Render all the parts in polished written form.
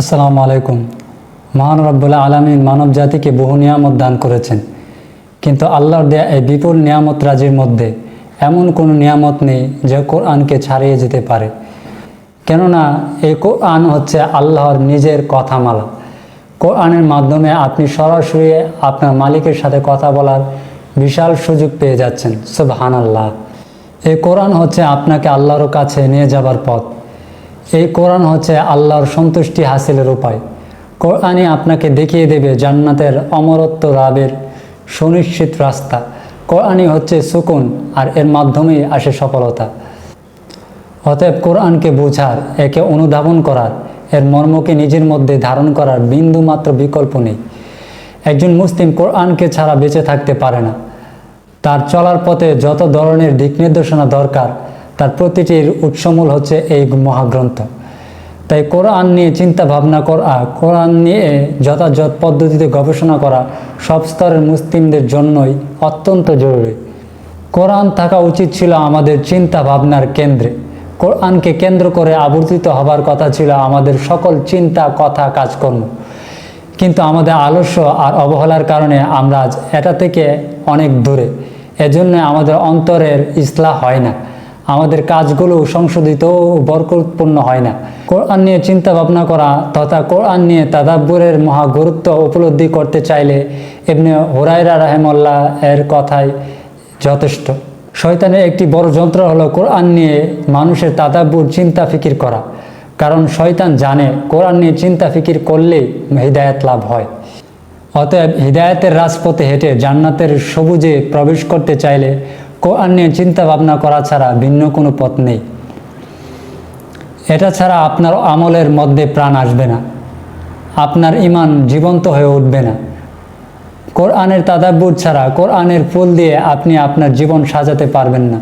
আসসালামু আলাইকুম। মহান রব্বুল আলামিন মানব জাতিকে বহু নিয়ামত দান করেছেন, কিন্তু আল্লাহর দেয়া এই বিপুল নিয়ামত রাজির মধ্যে এমন কোনো নিয়ামত নেই যে কোরআনকে ছাড়িয়ে যেতে পারে। কেননা এই কোরআন হচ্ছে আল্লাহর নিজের কথামালা। কোরআনের মাধ্যমে আপনি সরাসরি আপনার মালিকের সাথে কথা বলার বিশাল সুযোগ পেয়ে যাচ্ছেন। সুবহানাল্লাহ। এই কোরআন হচ্ছে আপনাকে আল্লাহর কাছে নিয়ে যাবার পথ। এই কোরআন হচ্ছে আল্লাহর সন্তুষ্টি হাসিলের উপায়। কোরআনই আপনাকে দেখিয়ে দেবে জান্নাতের অমরত্ব লাভের সুনিশ্চিত রাস্তা। কোরআনই হচ্ছে সুকুন, আর এর মাধ্যমেই আসে সফলতা। অতএব কোরআনকে বোঝার, একে অনুধাবন করার, এর মর্মকে নিজের মধ্যে ধারণ করার বিন্দুমাত্র বিকল্প নেই। একজন মুসলিম কোরআনকে ছাড়া বেঁচে থাকতে পারে না। তার চলার পথে যত ধরনের দিক নির্দেশনা দরকার, তার প্রতিটির উৎসমূল হচ্ছে এই মহাগ্রন্থ। তাই কোরআন নিয়ে চিন্তা ভাবনা করা, কোরআন নিয়ে যথাযথ পদ্ধতিতে গবেষণা করা সব স্তরের মুসলিমদের জন্যই অত্যন্ত জরুরি। কোরআন থাকা উচিত ছিল আমাদের চিন্তা ভাবনার কেন্দ্রে। কোরআনকে কেন্দ্র করে আবর্তিত হবার কথা ছিল আমাদের সকল চিন্তা, কথা, কাজকর্ম। কিন্তু আমাদের আলস্য আর অবহেলার কারণে আমরা আজ এটা থেকে অনেক দূরে। এজন্য আমাদের অন্তরের ইসলাহ হয় না, আমাদের কাজগুলো সংশোধিত ও বরকতপূর্ণ হয় না। কোরআন নিয়ে চিন্তা ভাবনা করা তথা কোরআন নিয়ে তাদাব্বুরের মহা গুরুত্ব উপলব্ধি করতে চাইলে ইবনে হুরায়রা রাহিমাহুল্লাহ এর কথাই যথেষ্ট। শয়তানের একটি বড় যন্ত্র হলো কোরআন নিয়ে মানুষের তাদাব্বুর, চিন্তা ফিকির করা। কারণ শয়তান জানে কোরআন নিয়ে চিন্তা ফিকির করলেই হিদায়াত লাভ হয়। অতএব হিদায়াতের রাজপথে হেঁটে জান্নাতের সবুজে প্রবেশ করতে চাইলে কোরআন নিয়ে চিন্তা ভাবনা করা ছাড়া ভিন্ন কোনো পথ নেই। এটা ছাড়া আপনার আমলের মধ্যে প্রাণ আসবে না, আপনার ঈমান জীবন্ত হয়ে উঠবে না। কোরআনের তাদাব্বুর ছাড়া, কোরআনের ফুল দিয়ে আপনি আপনার জীবন সাজাতে পারবেন না।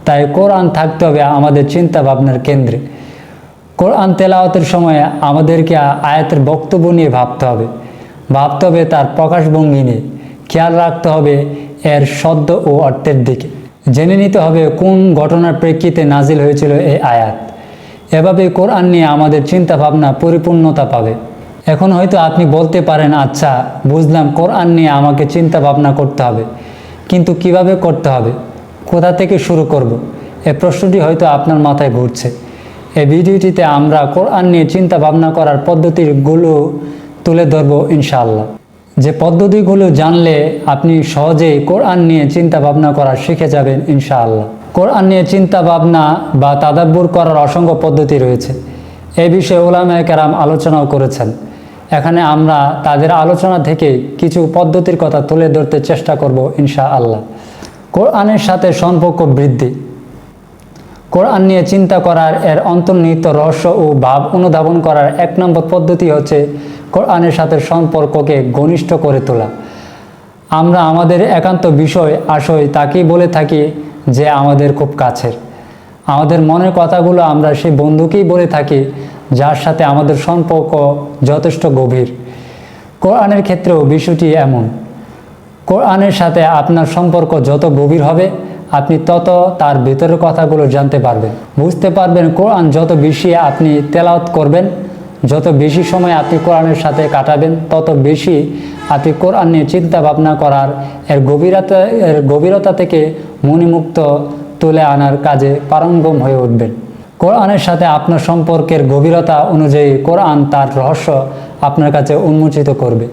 তাই কোরআন থাকতে হবে আমাদের চিন্তা ভাবনার কেন্দ্রে। কোরআন তেলাওয়াতের সময় আমাদেরকে আয়াতের বক্তব্য নিয়ে ভাবতে হবে তার প্রকাশভঙ্গি নিয়ে। খেয়াল রাখতে হবে এর শব্দ ও অর্থের দিকে। জেনে নিতে হবে কোন ঘটনার প্রেক্ষিতে নাজিল হয়েছিল এই আয়াত। এভাবে কোরআন নিয়ে আমাদের চিন্তা ভাবনা পরিপূর্ণতা পাবে। এখন হয়তো আপনি বলতে পারেন, আচ্ছা বুঝলাম, কোরআন নিয়ে আমাকে চিন্তা ভাবনা করতে হবে, কিন্তু কিভাবে করতে হবে, কোথা থেকে শুরু করব? এই প্রশ্নটি হয়তো আপনার মাথায় ঘুরছে। এই ভিডিওটিতে আমরা কোরআন নিয়ে চিন্তা ভাবনা করার পদ্ধতিগুলো তুলে ধরব ইনশাআল্লাহ। যে পদ্ধতিগুলো জানলে আপনি সহজেই কোরআন নিয়ে চিন্তা ভাবনা করা শিখে যাবেন ইনশাআল্লাহ। কোরআন নিয়ে চিন্তা ভাবনা বা তাদাব্বুর করার অসংখ্য পদ্ধতি রয়েছে। এই বিষয়ে উলামায়ে কেরাম আলোচনাও করেছেন। এখানে আমরা তাদের আলোচনা থেকে কিছু পদ্ধতির কথা তুলে ধরতে চেষ্টা করব ইনশাআল্লাহ। কোরআনের সাথে সম্পর্ক বৃদ্ধি। কোরআন নিয়ে চিন্তা করার, এর অন্তর্নিহিত রহস্য ও ভাব অনুধাবন করার 1 নম্বর পদ্ধতি হচ্ছে কোরআনের সাথে সম্পর্ককে ঘনিষ্ঠ করে তোলা। আমরা আমাদের একান্ত বিষয় আশয় তাকেই বলে থাকি যে আমাদের খুব কাছের। আমাদের মনের কথাগুলো আমরা সেই বন্ধুকেই বলে থাকি যার সাথে আমাদের সম্পর্ক যথেষ্ট গভীর। কোরআনের ক্ষেত্রেও বিষয়টি এমন। কোরআনের সাথে আপনার সম্পর্ক যত গভীর হবে, আপনি তত তার ভিতরের কথাগুলো জানতে পারবেন, বুঝতে পারবেন। কোরআন যত বেশি আপনি তেলাওয়াত করবেন, যত বেশি সময় আপনি কোরআনের সাথে কাটাবেন, তত বেশি আপনি কোরআন নিয়ে চিন্তা ভাবনা করার, এর গভীরতা থেকে মণিমুক্ত তুলে আনার কাজে পারঙ্গম হয়ে উঠবেন। কোরআনের সাথে আপনার সম্পর্কের গভীরতা অনুযায়ী কোরআন তার রহস্য আপনার কাছে উন্মোচিত করবে।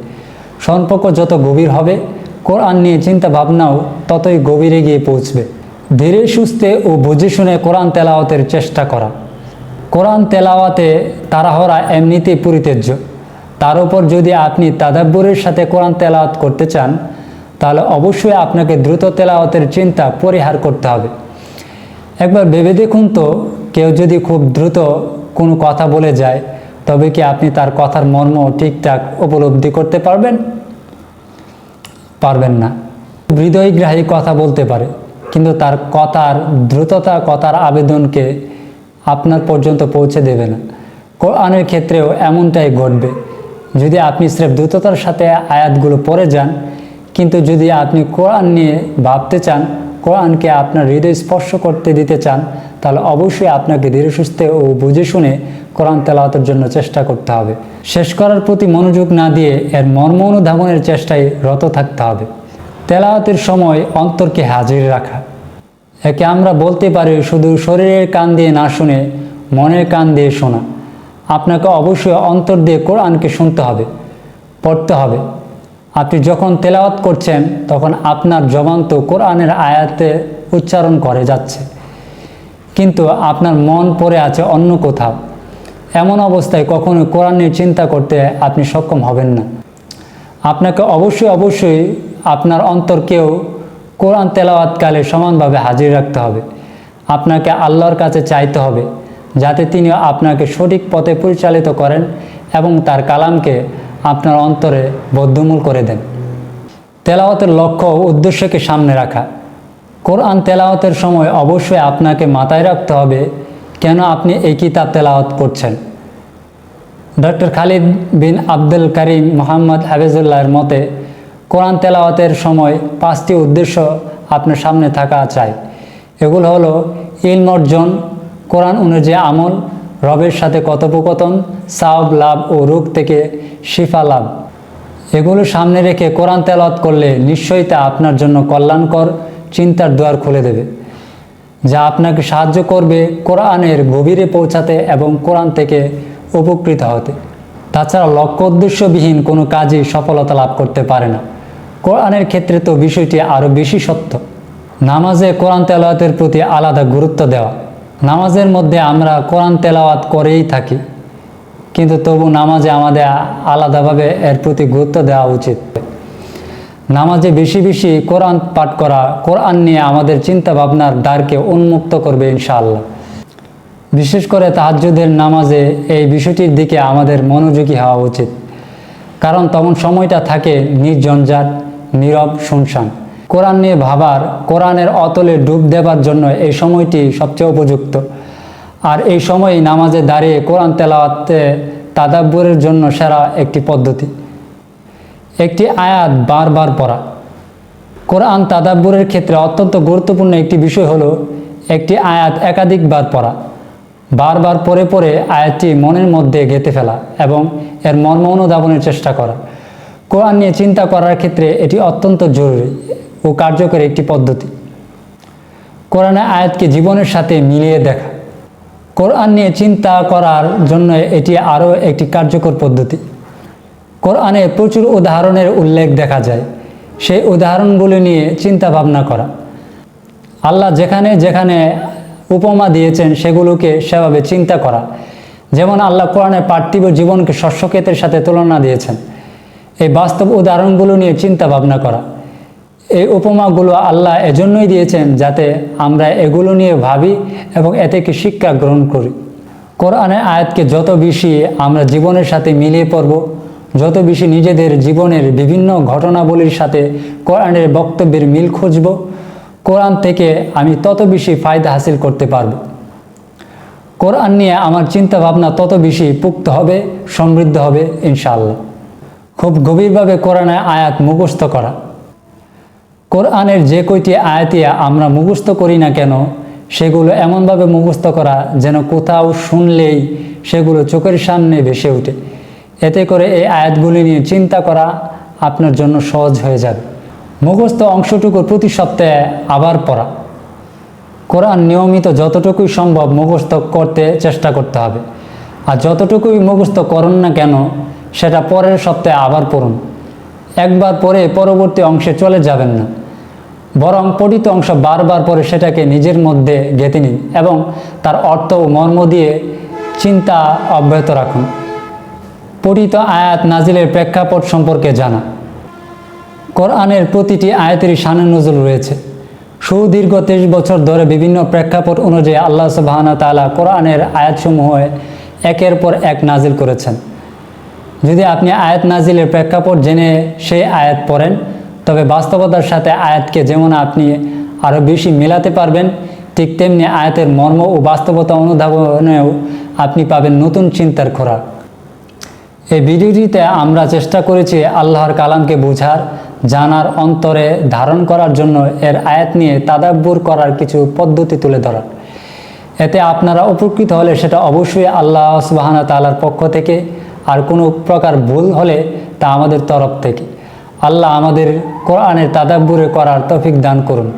সম্পর্ক যত গভীর হবে, কোরআন নিয়ে চিন্তা ভাবনাও ততই গভীরে গিয়ে পৌঁছবে। ধীরে সুস্থে ও বুঝে শুনে কোরআন তেলাওয়াতের চেষ্টা করা। কোরআন তেলাওয়াতে তাড়াহুড়া এমনিতেই পরিত্যাজ্য। তার উপর যদি আপনি তাদাব্বুরের সাথে কোরআন তেলাওয়াত করতে চান, তাহলে অবশ্যই আপনাকে দ্রুত তেলাওয়াতের চিন্তা পরিহার করতে হবে। একবার ভেবে দেখুন তো, কেউ যদি খুব দ্রুত কোনো কথা বলে যায়, তবে কি আপনি তার কথার মর্ম ঠিকঠাক উপলব্ধি করতে পারবেন? পারবেন না। হৃদয়গ্রাহী কথা বলতে পারে, কিন্তু তার কথার দ্রুততা কথার আবেদনকে আপনার পর্যন্ত পৌঁছে দেবে না। কোরআনের ক্ষেত্রেও এমনটাই ঘটবে। যদি আপনি স্রেফ দ্রুততার সাথে আয়াতগুলো পড়ে যান, কিন্তু যদি আপনি কোরআন নিয়ে ভাবতে চান, কোরআনকে আপনার হৃদয় স্পর্শ করতে দিতে চান, তাহলে অবশ্যই আপনাকে ধীরে সুস্থে ও বুঝে শুনে কোরআন তেলাওয়াতের জন্য চেষ্টা করতে হবে। শেষ করার প্রতি মনোযোগ না দিয়ে এর মর্ম অনুধাবনের চেষ্টায় রত থাকতে হবে। তেলাওয়াতের সময় অন্তরকে হাজির রাখা। একে আমরা বলতে পারি শুধু শরীরের কান দিয়ে না শুনে মনের কান দিয়ে শোনা। আপনাকে অবশ্যই অন্তর দিয়ে কোরআনকে শুনতে হবে, পড়তে হবে। আপনি যখন তেলাওয়াত করছেন তখন আপনার জবান তো কোরআনের আয়াতে উচ্চারণ করে যাচ্ছে, কিন্তু আপনার মন পড়ে আছে অন্য কোথাও। এমন অবস্থায় কখনো কোরআনের চিন্তা করতে আপনি সক্ষম হবেন না। আপনাকে অবশ্যই আপনার অন্তরকেও কোরআন তেলাওয়াতকালে সমানভাবে হাজির রাখতে হবে। আপনাকে আল্লাহর কাছে চাইতে হবে যাতে তিনি আপনাকে সঠিক পথে পরিচালিত করেন এবং তার কালামকে আপনার অন্তরে বদ্ধমূল করে দেন। তেলাওয়াতের লক্ষ্য ও উদ্দেশ্যকে সামনে রাখা। কোরআন তেলাওয়াতের সময় অবশ্যই আপনাকে মাথায় রাখতে হবে কেন আপনি এই কিতাব তেলাওয়াত করছেন। ডক্টর খালিদ বিন আব্দুল করিম মোহাম্মদ হাফিজুল্লাহর মতে কোরআন তেলাওয়াতের সময় 5টি উদ্দেশ্য আপনার সামনে থাকা চাই। এগুলো হলো ইলম অর্জন, কোরআন অনুযায়ী আমল, রবের সাথে কথোপকথন, সাওয়াব লাভ ও রোগ থেকে শিফা লাভ। এগুলো সামনে রেখে কোরআন তেলাওয়াত করলে নিশ্চয়ই তা আপনার জন্য কল্যাণকর চিন্তার দুয়ার খুলে দেবে, যা আপনাকে সাহায্য করবে কোরআনের গভীরে পৌঁছাতে এবং কোরআন থেকে উপকৃত হতে। তাছাড়া লক্ষ্য উদ্দেশ্যবিহীন কোনো কাজই সফলতা লাভ করতে পারে না। কোরআনের ক্ষেত্রে তো বিষয়টি আরও বেশি সত্য। নামাজে কোরআন তেলাওয়াতের প্রতি আলাদা গুরুত্ব দেওয়া। নামাজের মধ্যে আমরা কোরআন তেলাওয়াত করেই থাকি, কিন্তু তবু নামাজে আমাদের আলাদাভাবে এর প্রতি গুরুত্ব দেওয়া উচিত। নামাজে বেশি কোরআন পাঠ করা কোরআন নিয়ে আমাদের চিন্তা ভাবনার দ্বারকে উন্মুক্ত করবে ইনশাআল্লাহ। বিশেষ করে তাহাজ্জুদের নামাজে এই বিষয়টির দিকে আমাদের মনোযোগী হওয়া উচিত, কারণ তখন সময়টা থাকে নির্ঝঞ্ঝাট, নীরব, শুনশান। কোরআন নিয়ে ভাবার, কোরআনের অতলে ডুব দেবার জন্য এই সময়টি সবচেয়ে উপযুক্ত। আর এই সময়ই নামাজে দাঁড়িয়ে কোরআন তেলাওয়াতে তাদাব্বুরের জন্য সেরা একটি পদ্ধতি। একটি আয়াত বারবার পড়া। কোরআন তাদাব্বুরের ক্ষেত্রে অত্যন্ত গুরুত্বপূর্ণ একটি বিষয় হলো একটি আয়াত একাধিকবার পড়া। বারবার পড়ে আয়াতটি মনের মধ্যে গেঁথে ফেলা এবং এর মর্ম অনুধাবনের চেষ্টা করা। কোরআন নিয়ে চিন্তা করার ক্ষেত্রে এটি অত্যন্ত জরুরি ও কার্যকর একটি পদ্ধতি। কোরআনের আয়াতকে জীবনের সাথে মিলিয়ে দেখা। কোরআন নিয়ে চিন্তা করার জন্য এটি আরও একটি কার্যকর পদ্ধতি। কোরআনে প্রচুর উদাহরণের উল্লেখ দেখা যায়, সেই উদাহরণগুলি নিয়ে চিন্তা ভাবনা করা। আল্লাহ যেখানে যেখানে উপমা দিয়েছেন সেগুলোকে সেভাবে চিন্তা করা। যেমন আল্লাহ কোরআনের পার্থিব জীবনকে শস্যক্ষেতের সাথে তুলনা দিয়েছেন। এই বাস্তব উদাহরণগুলো নিয়ে চিন্তা ভাবনা করা। এই উপমাগুলো আল্লাহ এজন্যই দিয়েছেন যাতে আমরা এগুলো নিয়ে ভাবি এবং এ থেকে শিক্ষা গ্রহণ করি। কোরআনের আয়াতকে যত বেশি আমরা জীবনের সাথে মিলিয়ে পড়ব, যত বেশি নিজেদের জীবনের বিভিন্ন ঘটনাবলীর সাথে কোরআনের বক্তব্যের মিল খুঁজব, কোরআন থেকে আমি তত বেশি ফায়দা হাসিল করতে পারব। কোরআন নিয়ে আমার চিন্তা ভাবনা তত বেশি পুক্ত হবে, সমৃদ্ধ হবে ইনশাআল্লাহ। খুব গভীরভাবে কোরআনের আয়াত মুখস্থ করা। কোরআনের যে কয়টি আয়াতে আমরা মুখস্থ করি না কেন, সেগুলো এমনভাবে মুখস্থ করা যেন কোথাও শুনলেই সেগুলো চোখের সামনে ভেসে ওঠে। এতে করে এই আয়াতগুলি নিয়ে চিন্তা করা আপনার জন্য সহজ হয়ে যাবে। মুখস্থ অংশটুকু প্রতি সপ্তাহে আবার পড়া। কোরআন নিয়মিত যতটুকুই সম্ভব মুখস্থ করতে চেষ্টা করতে হবে। আর যতটুকুই মুখস্থ করুন না কেন, সেটা পরের সপ্তাহে আবার পড়ুন। একবার পড়ে পরবর্তী অংশে চলে যাবেন না, বরং পঠিত অংশ বারবার পড়ে সেটাকে নিজের মধ্যে গেঁথে নিন এবং তার অর্থ ও মর্ম দিয়ে চিন্তা অব্যাহত রাখুন। পঠিত আয়াত নাজিলের প্রেক্ষাপট সম্পর্কে জানা। কোরআনের প্রতিটি আয়াতেরই শানে নজুল রয়েছে। সুদীর্ঘ 23 বছর ধরে বিভিন্ন প্রেক্ষাপট অনুযায়ী আল্লাহ সুবহানাহু ওয়া তাআলা কোরআনের আয়াতসমূহ একের পর এক নাজিল করেছেন। যদি আপনি আয়াত নাজিলের প্রেক্ষাপট জেনে সেই আয়াত পড়েন, তবে বাস্তবতার সাথে আয়াতকে যেমন আপনি আরও বেশি মেলাতে পারবেন, ঠিক তেমনি আয়াতের মর্ম ও বাস্তবতা অনুধাবনেও আপনি পাবেন নতুন চিন্তার খোরাক। এই ভিডিওটিতে আমরা চেষ্টা করেছি আল্লাহর কালামকে বোঝার, জানার, অন্তরে ধারণ করার জন্য এর আয়াত নিয়ে তাদাব্বুর করার কিছু পদ্ধতি তুলে ধরা। এতে আপনারা উপকৃত হলে সেটা অবশ্যই আল্লাহ সুবহানাহু ওয়া তাআলার পক্ষ থেকে, আর কোনো প্রকার ভুল হলে তা আমাদের তরফ থেকে। আল্লাহ আমাদের কোরআনের তাদাব্বুরে করার তৌফিক দান করুন।